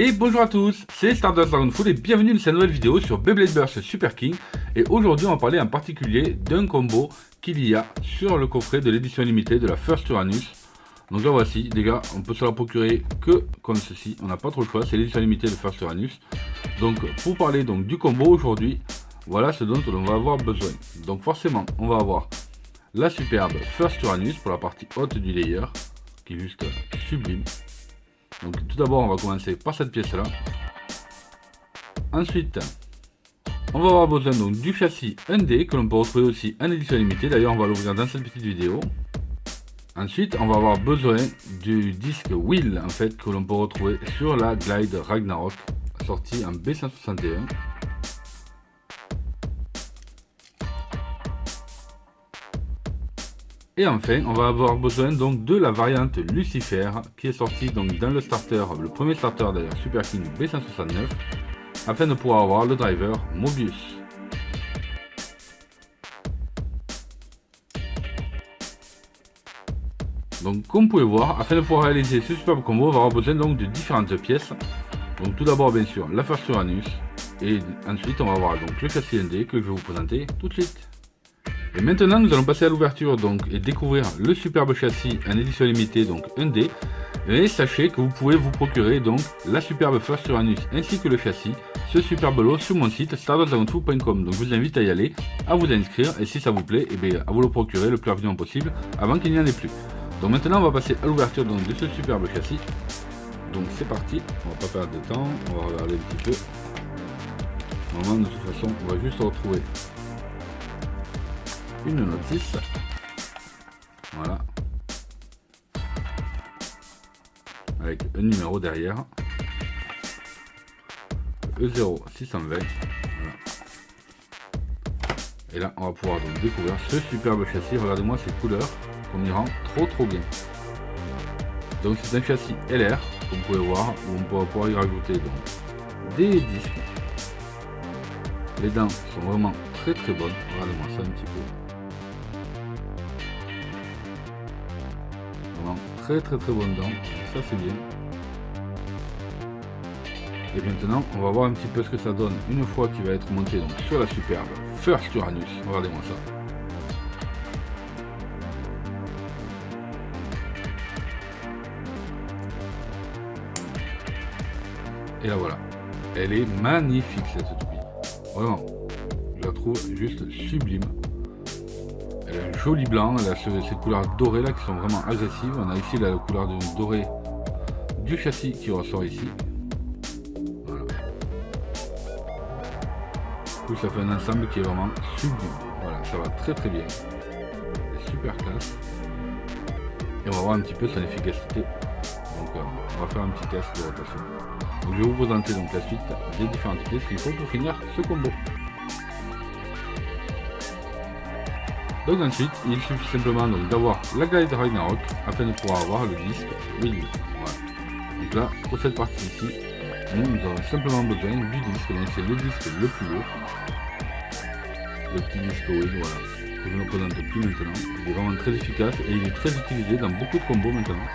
Et bonjour à tous, c'est Stardust Dragonfall et bienvenue dans cette nouvelle vidéo sur Beyblade Burst Super King. Et aujourd'hui on va parler en particulier d'un combo qu'il y a sur le coffret de l'édition limitée de la First Uranus. Donc là voici, les gars, on peut se la procurer que comme ceci, on n'a pas trop le choix, c'est l'édition limitée de First Uranus. Donc pour parler donc du combo aujourd'hui, voilà ce dont on va avoir besoin. Donc forcément on va avoir la superbe First Uranus pour la partie haute du layer, qui est juste sublime. Donc tout d'abord on va commencer par cette pièce là. Ensuite on va avoir besoin donc du châssis 1D que l'on peut retrouver aussi en édition limitée. D'ailleurs on va l'ouvrir dans cette petite vidéo. Ensuite on va avoir besoin du disque Wheel en fait que l'on peut retrouver sur la Glide Ragnarok sortie en B161. Et enfin, on va avoir besoin donc de la variante Lucifer qui est sortie donc dans le starter, le premier starter d'ailleurs Super King B169, afin de pouvoir avoir le driver Mobius. Donc comme vous pouvez voir, afin de pouvoir réaliser ce superbe combo, on va avoir besoin donc de différentes pièces. Donc tout d'abord bien sûr la First Uranus, et ensuite on va avoir donc le châssis ND que je vais vous présenter tout de suite. Et maintenant nous allons passer à l'ouverture donc et découvrir le superbe châssis en édition limitée donc 1D. Et sachez que vous pouvez vous procurer donc la superbe First Uranus ainsi que le châssis, ce superbe lot sur mon site stardustdragonfall.com. Donc je vous invite à y aller, à vous inscrire et si ça vous plaît, et bien à vous le procurer le plus rapidement possible avant qu'il n'y en ait plus. Donc maintenant on va passer à l'ouverture donc de ce superbe châssis. Donc c'est parti, on va pas perdre de temps, on va regarder un petit peu. Normalement de toute façon on va juste retrouver une notice, voilà, avec un numéro derrière, E0620, voilà. Et là on va pouvoir donc découvrir ce superbe châssis. Regardez-moi ces couleurs qu'on y rend trop bien. Donc c'est un châssis LR comme vous pouvez voir, où on pourra pouvoir y rajouter donc des disques. Les dents sont vraiment très bonnes, regardez-moi ça un petit peu. Très bonne dent, ça c'est bien. Et maintenant on va voir un petit peu ce que ça donne une fois qu'il va être monté donc sur la superbe First Uranus. Regardez-moi ça. Et là voilà, elle est magnifique cette toupie, vraiment, je la trouve juste sublime. Elle a un joli blanc, elle a ces couleurs dorées là qui sont vraiment agressives. On a ici la couleur dorée du châssis qui ressort ici. Voilà. Du coup ça fait un ensemble qui est vraiment sublime. Voilà, ça va très bien. C'est super classe. Et on va voir un petit peu son efficacité. Donc on va faire un petit test de rotation. Donc je vais vous présenter donc la suite des différentes pièces qu'il faut pour finir ce combo. Donc ensuite, il suffit simplement d'avoir la Glide Ragnarok afin de pouvoir avoir le disque Wheel. Voilà. Donc là, pour cette partie ici, nous avons simplement besoin du disque. Donc c'est le disque le plus haut. Le petit disque Wheel, voilà. Que je ne présente plus maintenant. Il est vraiment très efficace et il est très utilisé dans beaucoup de combos maintenant.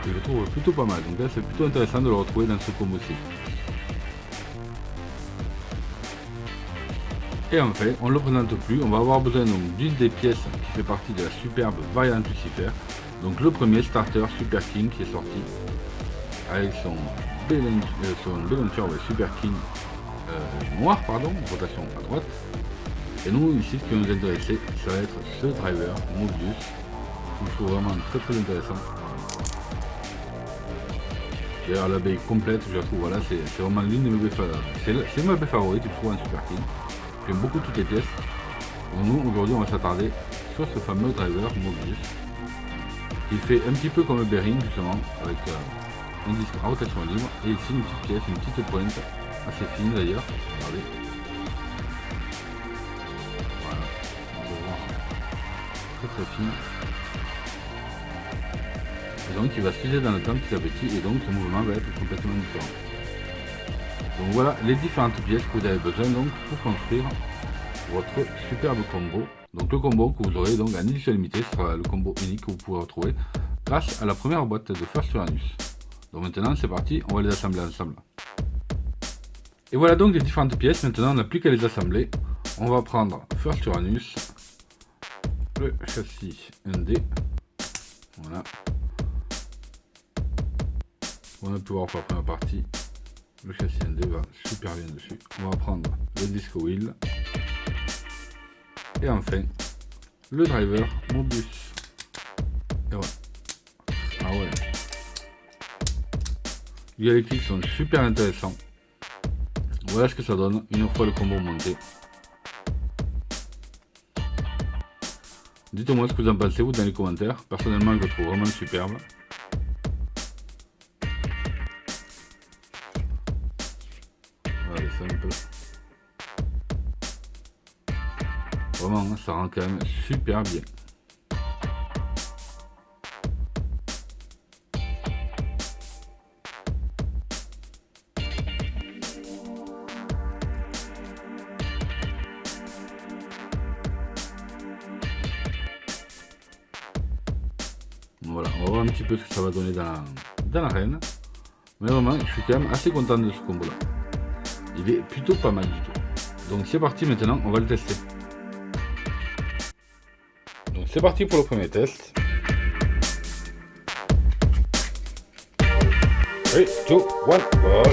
Et je le trouve plutôt pas mal. Donc là, c'est plutôt intéressant de le retrouver dans ce combo-ci. Et enfin, on ne le présente plus, on va avoir besoin d'une des pièces qui fait partie de la superbe variante Lucifer. Donc le premier starter Super King qui est sorti avec son Beylauncher Super King noir, pardon, rotation à droite. Et nous ici ce qui va nous intéresser, ça va être ce driver Mobius, que je trouve vraiment très intéressant. D'ailleurs la baie complète, je la trouve, voilà, c'est vraiment l'une de mes baies favorites. C'est ma baie favorite, je trouve, en Super King. J'aime beaucoup toutes les pièces. Donc nous aujourd'hui on va s'attarder sur ce fameux driver Mobius qui fait un petit peu comme le bearing justement, avec un disque à rotation libre et ici une petite pièce, une petite pointe assez fine d'ailleurs. Regardez. Voilà, on peut voir très fine. Et donc il va se figer dans le temps petit à petit et donc ce mouvement va être complètement différent. Donc voilà les différentes pièces que vous avez besoin donc pour construire votre superbe combo. Donc le combo que vous aurez donc en édition limitée sera le combo unique que vous pourrez retrouver grâce à la première boîte de First Uranus. Donc maintenant c'est parti, on va les assembler ensemble. Et voilà donc les différentes pièces, maintenant on n'a plus qu'à les assembler. On va prendre First Uranus, le châssis ND, voilà. On a pu voir pour la première partie, le châssis ND va super bien dessus. On va prendre le disc wheel, et enfin le driver Mobus. Et voilà. Ah ouais. Les électriques sont super intéressants. Voilà ce que ça donne une fois le combo monté. Dites-moi ce que vous en pensez vous dans les commentaires. Personnellement je le trouve vraiment superbe. Voilà les samples. Vraiment ça rend quand même super bien. Voilà, on va voir un petit peu ce que ça va donner dans l'arène. Mais vraiment, je suis quand même assez content de ce combo là. Il est plutôt pas mal du tout. Donc c'est parti maintenant, on va le tester. Donc c'est parti pour le premier test. 3, 2, 1, go!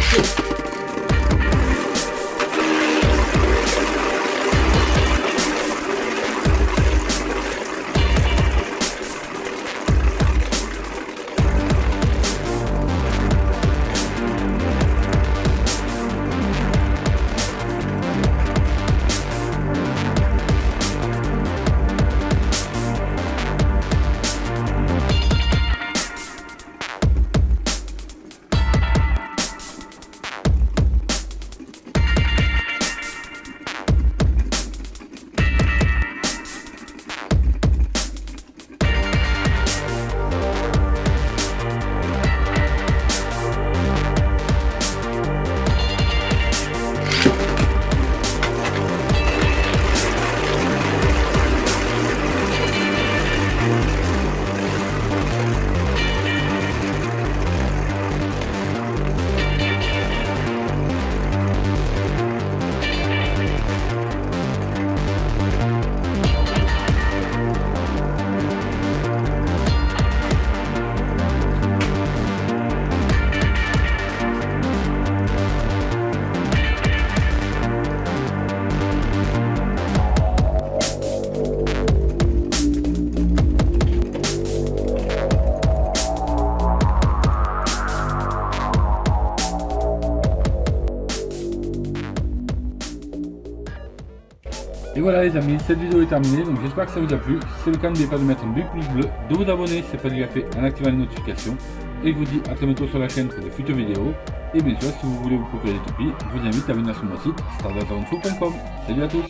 Et voilà les amis, cette vidéo est terminée, donc j'espère que ça vous a plu. Si c'est le cas, n'oubliez pas de mettre un big pouce bleu, de vous abonner si ce n'est pas déjà fait en activant les notifications. Et je vous dis à très bientôt sur la chaîne pour de futures vidéos. Et bien sûr, si vous voulez vous procurer des toupies, je vous invite à venir sur mon site stardaventure.com. Salut à tous!